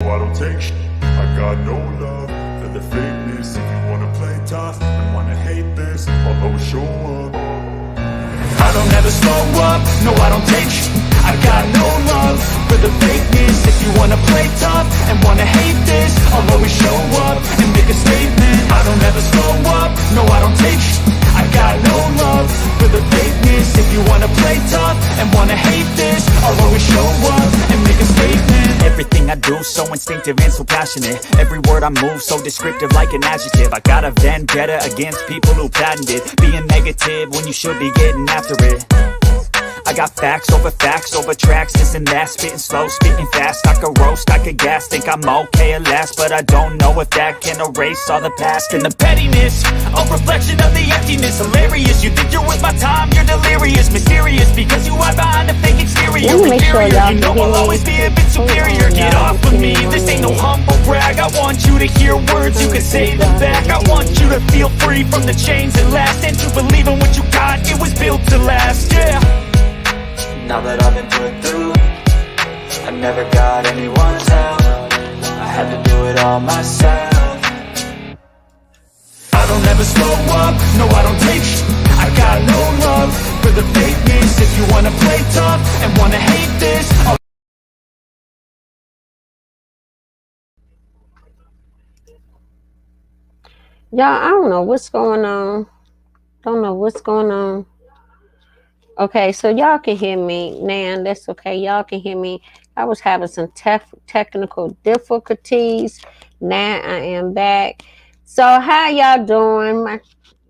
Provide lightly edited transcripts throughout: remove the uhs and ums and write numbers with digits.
I don't take shit. I got no love for the fakeness. If you wanna play tough and wanna hate this, I'll always show up. I don't ever slow up, no I don't take shit. I got no love for the fakeness. If you wanna play tough and wanna hate this, I'll always show up and make a statement. I don't ever slow up, no I don't take shit. I got no love for the fakeness. If you wanna play tough and wanna hate this, I'll always show up and make a statement. Everything I do so instinctive and so passionate. Every word I move so descriptive like an adjective. I got a vendetta against people who patented being negative when you should be getting after it. I got facts over tracks, this and that. Spitting slow, spitting fast. I could roast, I could gas. Think I'm okay at last, but I don't know if that can erase all the past. And the pettiness, a reflection of the emptiness. Hilarious, you think you're worth my time, you're delirious. Mysterious, because you are behind a fake exterior. Inferior, you know I'll always be a bit superior. Get off of me, this ain't no humble brag. I want you to hear words, you can say them back. I want you to feel free from the chains that last, and to believe in what you got, it was built to last, yeah. Now that I've been put through, I never got anyone's help. I had to do it all myself. I don't ever slow up, no I don't take shit. I got no love for the fakeness. If you wanna play tough and wanna hate this, Y'all, I don't know what's going on. Don't know what's going on. Okay, so y'all can hear me now. That's okay. Y'all can hear me. I was having some technical difficulties. Now I am back. So how y'all doing?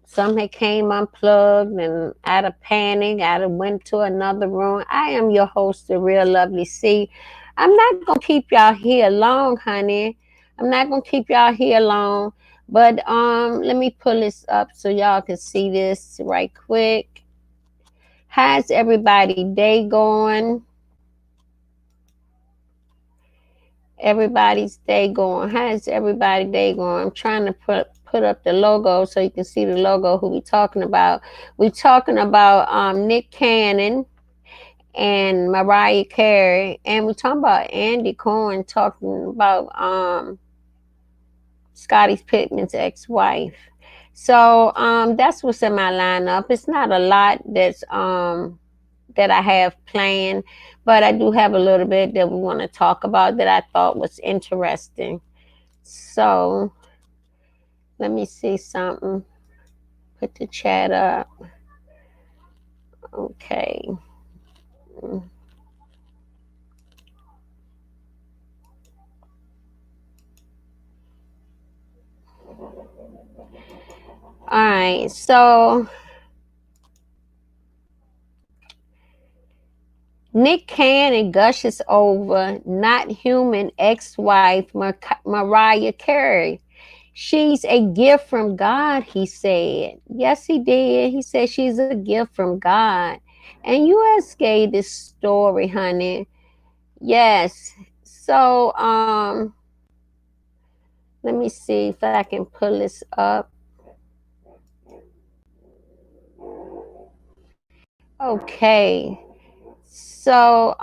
Something came unplugged and out of panic. I went to another room. I am your host, The Real Lovely C. I'm not going to keep y'all here long, honey. I'm not going to keep y'all here long. But let me pull this up so y'all can see this right quick. How's everybody day going? Everybody's day going. How's everybody day going? I'm trying to put up the logo so you can see the logo who we talking about. We talking about Nick Cannon and Mariah Carey, and we talking about Andy Cohen talking about Scottie Pippen's ex-wife. So that's what's in my lineup. It's not a lot that's that I have planned, but I do have a little bit that we want to talk about that I thought was interesting. So let me see something. Put the chat up. Okay. All right, so Nick Cannon gushes over not human ex-wife Mariah Carey. She's a gift from God, he said. Yes, he did. He said she's a gift from God. And U.S. gave this story, honey. Yes. So, let me see if I can pull this up. Okay. So,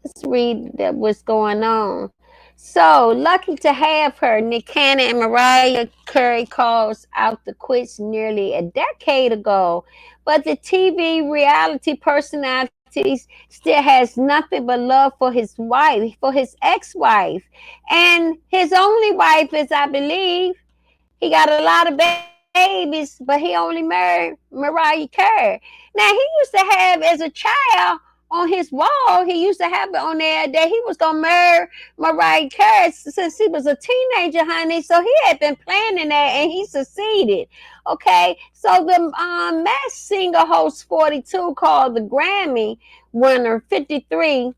let's read what's going on. So, lucky to have her, Nick Cannon and Mariah Carey calls out the quits nearly a decade ago. But the TV reality personality still has nothing but love for his wife, for his ex-wife. And his only wife is, I believe, he got a lot of babies, but he only married Mariah Carey. Now, he used to have, as a child, on his wall, he used to have it on there that he was going to marry Mariah Carey since he was a teenager, honey. So he had been planning that, and he succeeded. Okay, so the Masked Singer host 42 called the Grammy winner 53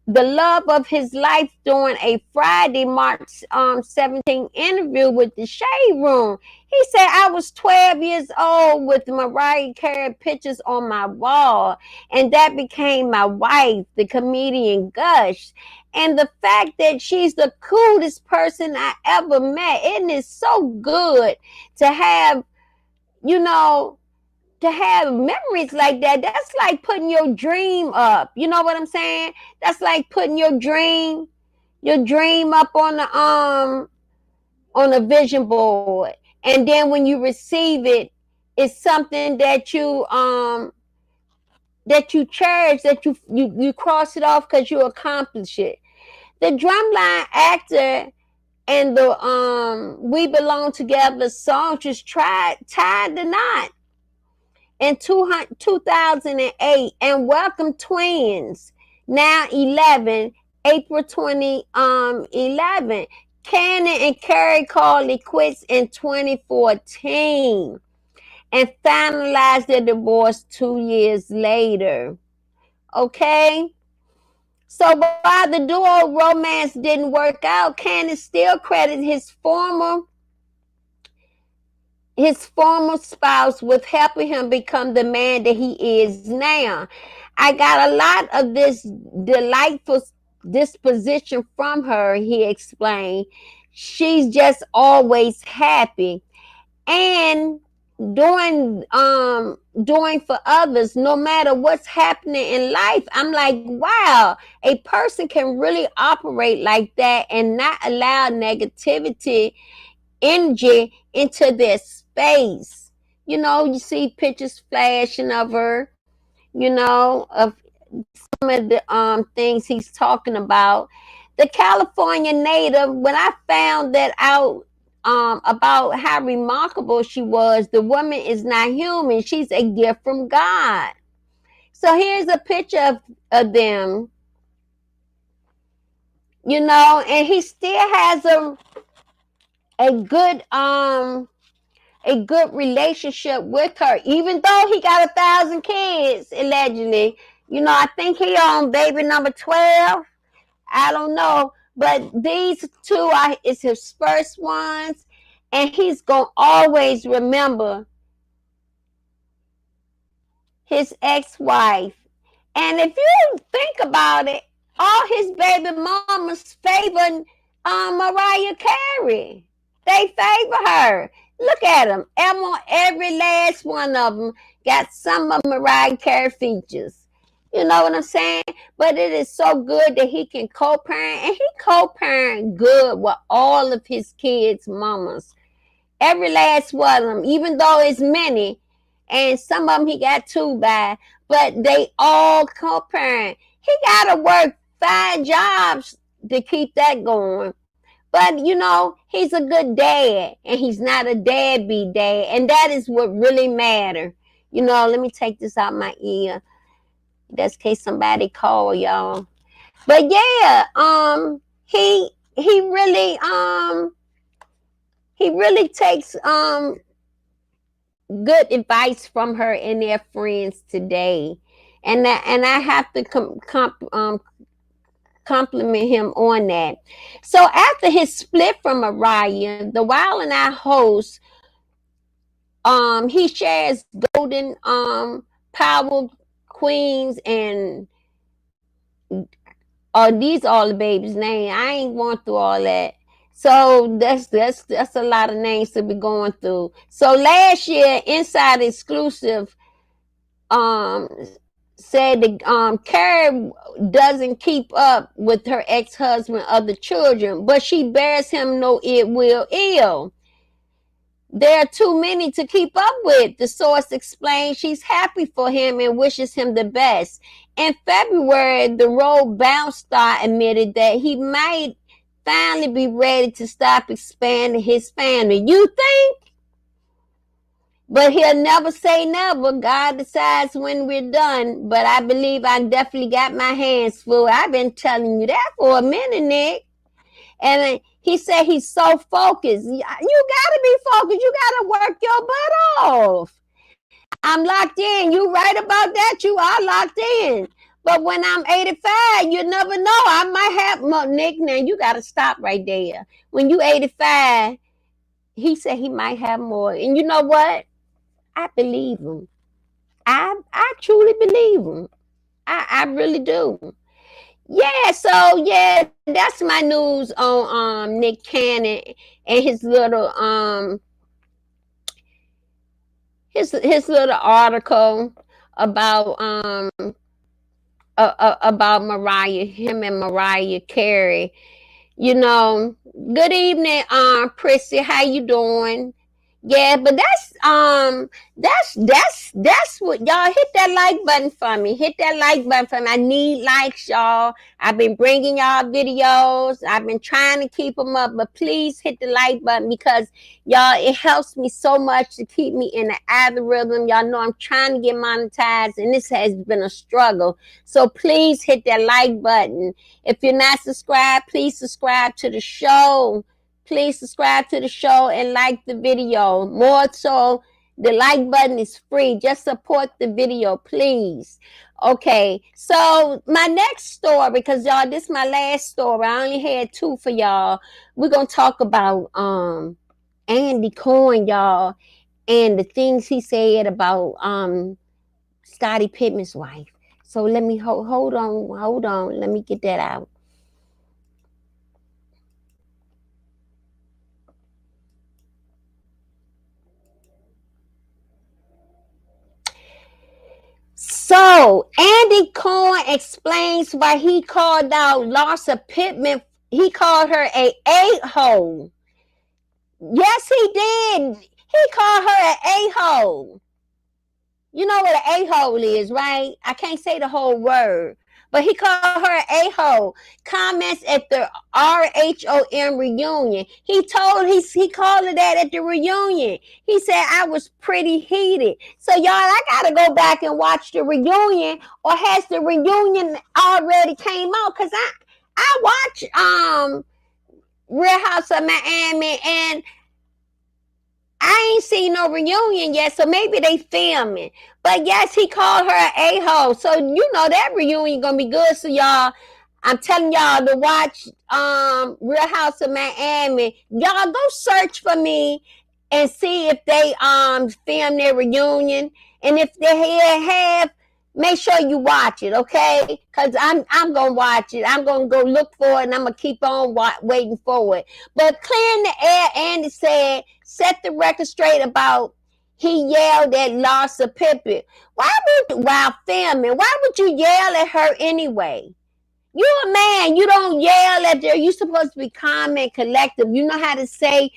the love of his life during a Friday, March 17 interview with the Shade Room. He said, I was 12 years old with Mariah Carey pictures on my wall, and that became my wife, the comedian gushed. And the fact that she's the coolest person I ever met, it is so good to have, to have memories like that, that's like putting your dream up. You know what I'm saying? That's like putting your dream up on a vision board. And then when you receive it, it's something that you cherish, that you cross it off because you accomplish it. The drumline actor and the We Belong Together song just tied the knot in 2008 and welcome twins, now 11, April 2011. Cannon and Carey called it quits in 2014 and finalized their divorce 2 years later. Okay? So while the duo romance didn't work out, Cannon still credited his former spouse with helping him become the man that he is now. I got a lot of this delightful disposition from her, he explained. She's just always happy and doing for others no matter what's happening in life. I'm like, wow, a person can really operate like that and not allow negativity energy into their space. You know, you see pictures flashing of her, you know, of some of the things he's talking about. The California native, when I found that out about how remarkable she was, the woman is not human. She's a gift from God. So here's a picture of them, you know, and he still has a good relationship with her, even though he got 1,000 kids allegedly. You know, I think he on baby number 12. I don't know, but these two is his first ones, and he's gonna always remember his ex-wife. And if you think about it, all his baby mamas favor Mariah Carey. They favor her. Look at them. Every last one of them got some of Mariah Carey features. You know what I'm saying? But it is so good that he can co-parent, and he co-parent good with all of his kids' mamas. Every last one of them, even though it's many, and some of them he got two by, but they all co-parent. He got to work 5 jobs to keep that going. But, you know, he's a good dad, and he's not a deadbeat dad, and that is what really matters. You know, let me take this out my ear. That's in case somebody call, y'all. But yeah, he really takes good advice from her and their friends today, and I have to compliment him on that. So after his split from Mariah, the Wild and Out host, he shares Golden Power Queens and these all the babies' names. I ain't going through all that. So that's a lot of names to be going through. So last year, Inside Exclusive said that Carrie doesn't keep up with her ex-husband or the children, but she bears him no ill. There are too many to keep up with. The source explains she's happy for him and wishes him the best. In February, the Road Bounce star admitted that he might finally be ready to stop expanding his family. You think? But he'll never say never. God decides when we're done. But I believe I definitely got my hands full. I've been telling you that for a minute, Nick. And he said he's so focused. You got to be focused. You got to work your butt off. I'm locked in. You right about that. You are locked in. But when I'm 85, you never know. I might have more. Nick, now you got to stop right there. When you 85, he said he might have more. And you know what? I believe him. I truly believe him. I really do. Yeah, so yeah, that's my news on Nick Cannon and his his little article about about Mariah, him and Mariah Carey. You know, good evening, Prissy. How you doing? Yeah, but that's what y'all hit that like button for me. Hit that like button for me. I need likes, y'all. I've been bringing y'all videos. I've been trying to keep them up, but please hit the like button because y'all, it helps me so much to keep me in the algorithm. Y'all know I'm trying to get monetized, and this has been a struggle. So please hit that like button. If you're not subscribed, please subscribe to the show. Please subscribe to the show and like the video. More so, the like button is free. Just support the video, please. Okay, so my next story, because y'all, this is my last story. I only had two for y'all. We're gonna talk about Andy Cohen, y'all, and the things he said about Scottie Pippen's wife. So let me hold on. Let me get that out. So Andy Cohen explains why he called out Larsa Pippen. He called her a-hole. Yes, he did. He called her an a-hole. You know what an a-hole is, right? I can't say the whole word. But he called her an a-hole. Comments at the RHOM reunion. He called her that at the reunion. He said I was pretty heated. So y'all, I gotta go back and watch the reunion, or has the reunion already came out? Cause I watch Real House of Miami, and I ain't seen no reunion yet, so maybe they filming. But yes, he called her an a-hole. So you know that reunion gonna be good. So y'all, I'm telling y'all to watch Real House of Miami. Y'all go search for me and see if they film their reunion. And if they have, make sure you watch it, okay? Because I'm gonna watch it. I'm gonna go look for it, and I'm gonna keep on waiting for it. But clearing the air, Andy said, set the record straight about he yelled at Larsa Pippen. While filming, why would you yell at her anyway? You a man, you don't yell at her. You supposed to be calm and collective. You know how to say,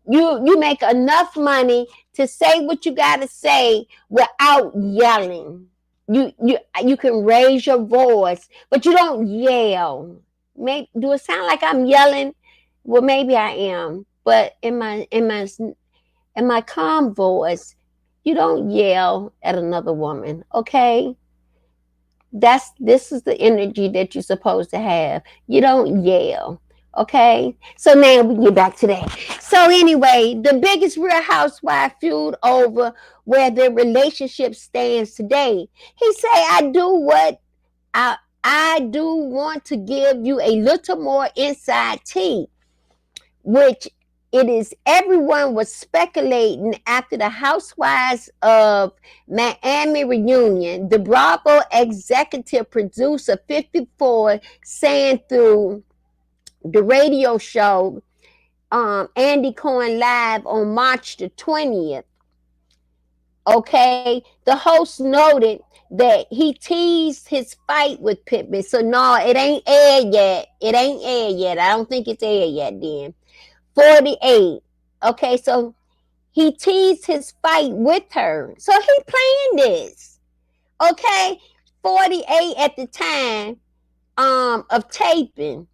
you make enough money to say what you gotta say without yelling. You can raise your voice, but you don't yell. Do it sound like I'm yelling? Well, maybe I am, but in my calm voice, you don't yell at another woman, okay? This is the energy that you're supposed to have. You don't yell. Okay, so now we get back to that. So anyway, the biggest Real Housewife feud over where their relationship stands today. He say, I do want to give you a little more inside tea, which it is everyone was speculating after the Housewives of Miami reunion. The Bravo executive producer 54 saying through the radio show Andy Cohen Live on March the 20th. Okay, the host noted that he teased his fight with Pippen. So no, it ain't aired yet. It ain't aired yet. I don't think it's aired yet then. 48. Okay, so he teased his fight with her. So he planned this. Okay, 48 at the time of taping.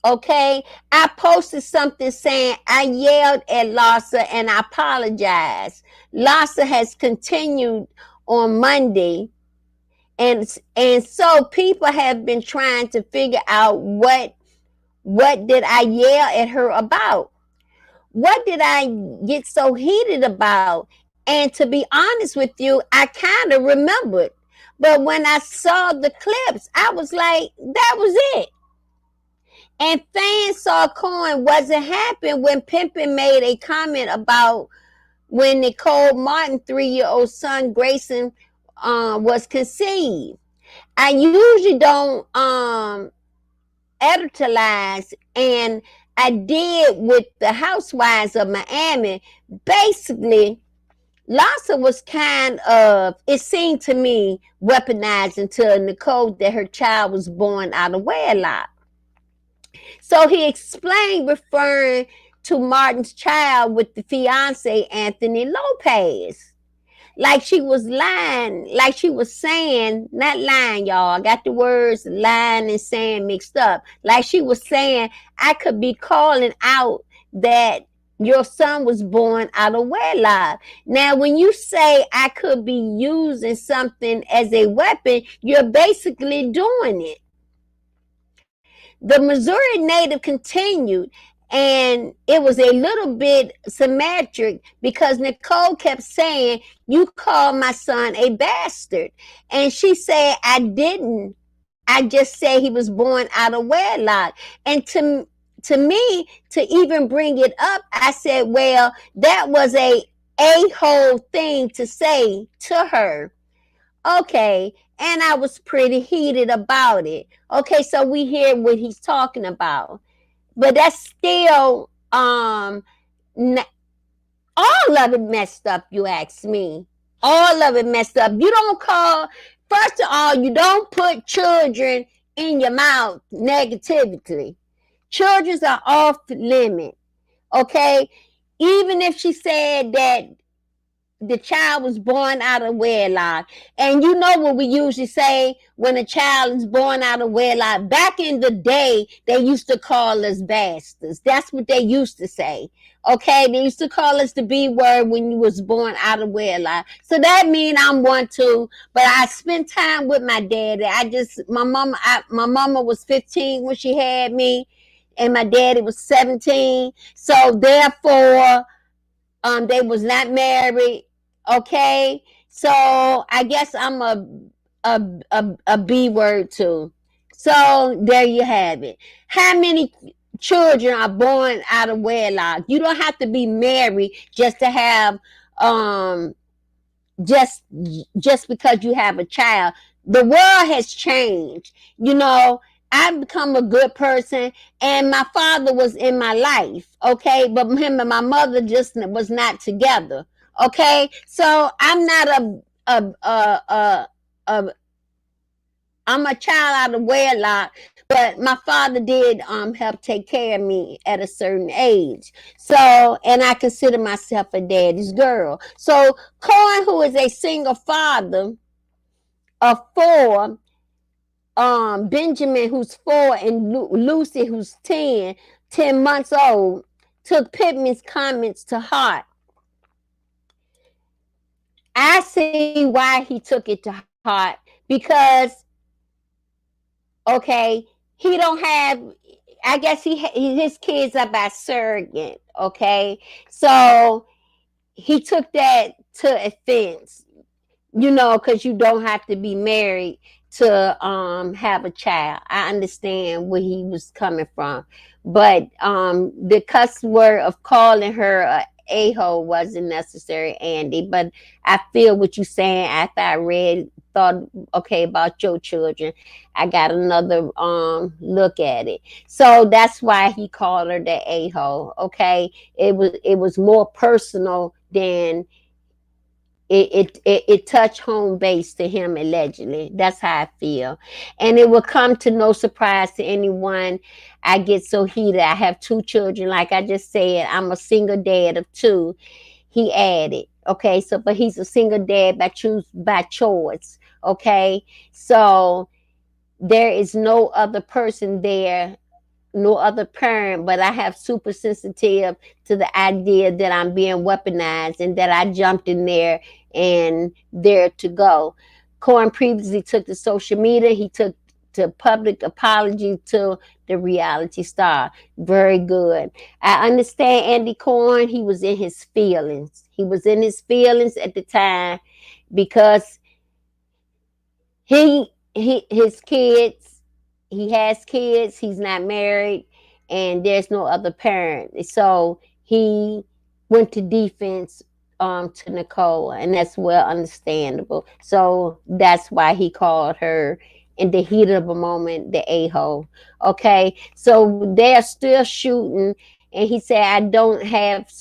Okay, I posted something saying I yelled at Larsa and I apologize. Larsa has continued on Monday, and so people have been trying to figure out what did I yell at her about? What did I get so heated about? And to be honest with you, I kind of remembered. But when I saw the clips, I was like, that was it. And fans saw Cohen wasn't happy when Pippen made a comment about when Nicole Martin 3-year-old son Grayson was conceived. I usually don't editorialize, and I did with the Housewives of Miami. Basically, Larsa was kind of, it seemed to me, weaponizing to Nicole that her child was born out of wedlock. So he explained, referring to Martin's child with the fiance, Anthony Lopez. Like she was lying, like she was saying, not lying, y'all. I got the words lying and saying mixed up. Like she was saying, I could be calling out that your son was born out of wedlock. Now, when you say I could be using something as a weapon, you're basically doing it. The Missouri native continued, and it was a little bit symmetric because Nicole kept saying, "You called my son a bastard." And she said, "I didn't. I just said he was born out of wedlock." And to me, to even bring it up, I said, well, that was a-hole thing to say to her. Okay. And I was pretty heated about it. Okay, so we hear what he's talking about. But that's still all of it messed up, you ask me. All of it messed up. You don't call, first of all, you don't put children in your mouth negatively. Children are off limit. Okay? Even if she said that the child was born out of wedlock. And you know what we usually say when a child is born out of wedlock? Back in the day, they used to call us bastards. That's what they used to say. Okay, they used to call us the B word when you was born out of wedlock. So that means I'm one too. But I spent time with my daddy. My mama was 15 when she had me, and my daddy was 17. So therefore, they was not married. Okay, so I guess I'm a B word too. So there you have it. How many children are born out of wedlock? You don't have to be married just to have um just just because you have a child. The world has changed. You know, I've become a good person, and my father was in my life, okay, but him and my mother just was not together, okay. So I'm not a I'm a child out of wedlock, but my father did help take care of me at a certain age. So, and I consider myself a daddy's girl. So Cohen, who is a single father of four, Benjamin, who's 4, and Lucy, who's 10 months old, took Pittman's comments to heart. I see why he took it to heart, because okay, he don't have, I guess his kids are by surrogate, okay? So he took that to offense, you know, because you don't have to be married to have a child. I understand where he was coming from, but the cuss word of calling her a hole wasn't necessary, Andy. But I feel what you're saying. After I thought okay about your children, I got another look at it. So that's why he called her the a hole. Okay, it was more personal than it touched home base to him, allegedly. That's how I feel. And it will come to no surprise to anyone. I get so heated. I have 2 children, like I just said. I'm a single dad of 2. He added, okay, so but he's a single dad by choice. Okay, so there is no other person there, no other parent, but I have super sensitive to the idea that I'm being weaponized and that I jumped in there and there to go. Cohen previously took to social media. He took to public apology to the reality star. Very good. I understand Andy Cohen. He was in his feelings. He was in his feelings at the time because his kids, he has kids, he's not married, and there's no other parent. So he went to defense to Nicole, and that's well understandable. So that's why he called her in the heat of a moment the a-hole. Okay, so they're still shooting, and he said, I don't have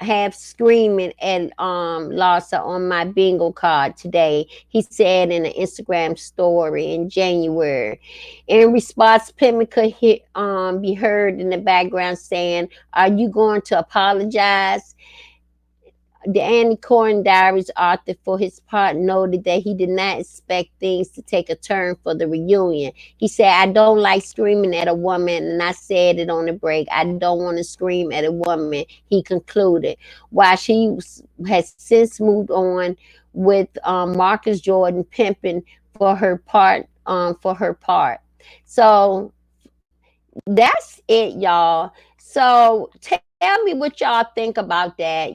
have screaming at Larsa on my bingo card today. He said in an Instagram story in January. In response, Pippen could be heard in the background saying, "Are you going to apologize?" The Annie Cohen Diaries author, for his part, noted that he did not expect things to take a turn for the reunion. He said, "I don't like screaming at a woman, and I said it on the break. I don't want to scream at a woman," he concluded. While she has since moved on with Marcus Jordan Pimpin for her part. So that's it, y'all. So tell me what y'all think about that.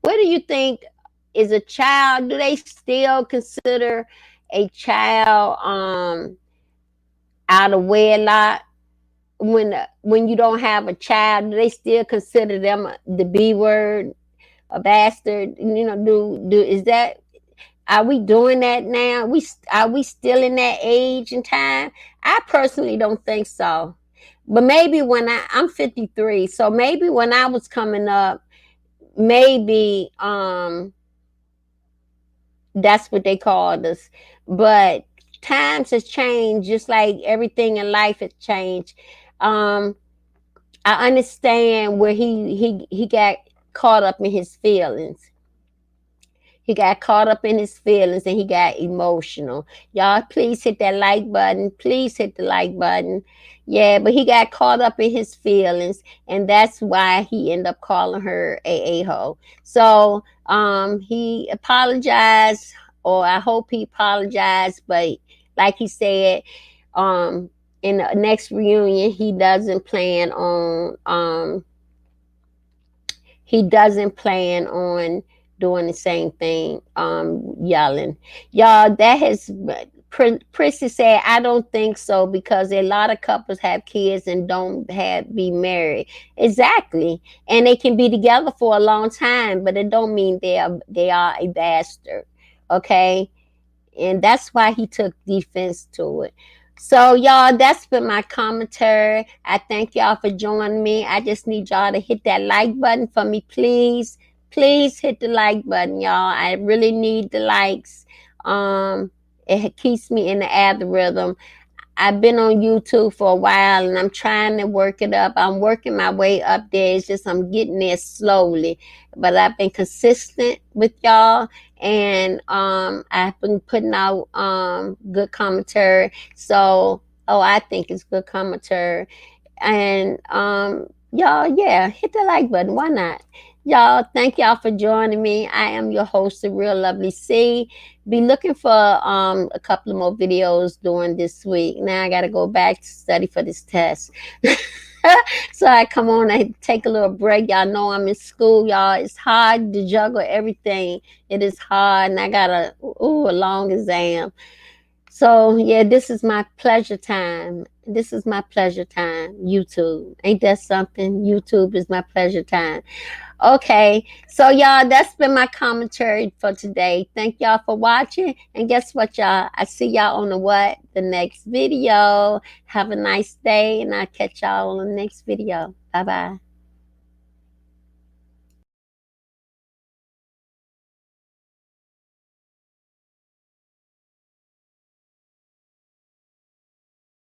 What do you think is a child? Do they still consider a child out of wedlock when you don't have a child? Do they still consider them the B word, a bastard? Do is that are we doing that now? Are we still in that age and time? I personally don't think so. But maybe when I'm 53, so maybe when I was coming up, maybe that's what they called us. But times has changed, just like everything in life has changed. Um, I understand where he got caught up in his feelings. He got caught up in his feelings and he got emotional. Y'all, please hit that like button. Please hit the like button. Yeah, but he got caught up in his feelings, and that's why he ended up calling her a-hole. So he apologized, or I hope he apologized, but like he said, um, in the next reunion, he doesn't plan on doing the same thing, yelling. Y'all, that has Prissy said, "I don't think so because a lot of couples have kids and don't have be married." Exactly. And they can be together for a long time, but it don't mean they are a bastard. Okay? And that's why he took defense to it. So, y'all, that's been my commentary. I thank y'all for joining me. I just need y'all to hit that like button for me, please. Please hit the like button, y'all. I really need the likes. It keeps me in the algorithm. I've been on YouTube for a while and I'm trying to work it up. I'm working my way up there. It's just I'm getting there slowly. But I've been consistent with y'all, and I've been putting out good commentary. So I think it's good commentary. And y'all, yeah, hit the like button. Why not? Y'all, thank y'all for joining me. I am your host, the Real Lovely C. Be looking for a couple of more videos during this week. Now I got to go back to study for this test. So I come on, I take a little break. Y'all know I'm in school, y'all. It's hard to juggle everything. It is hard, and I got a long exam. So yeah, this is my pleasure time. This is my pleasure time. YouTube. Ain't that something? YouTube is my pleasure time. Okay, so y'all, that's been my commentary for today. Thank y'all for watching. And guess what, y'all? I see y'all on the next video. Have a nice day, and I'll catch y'all on the next video. Bye-bye.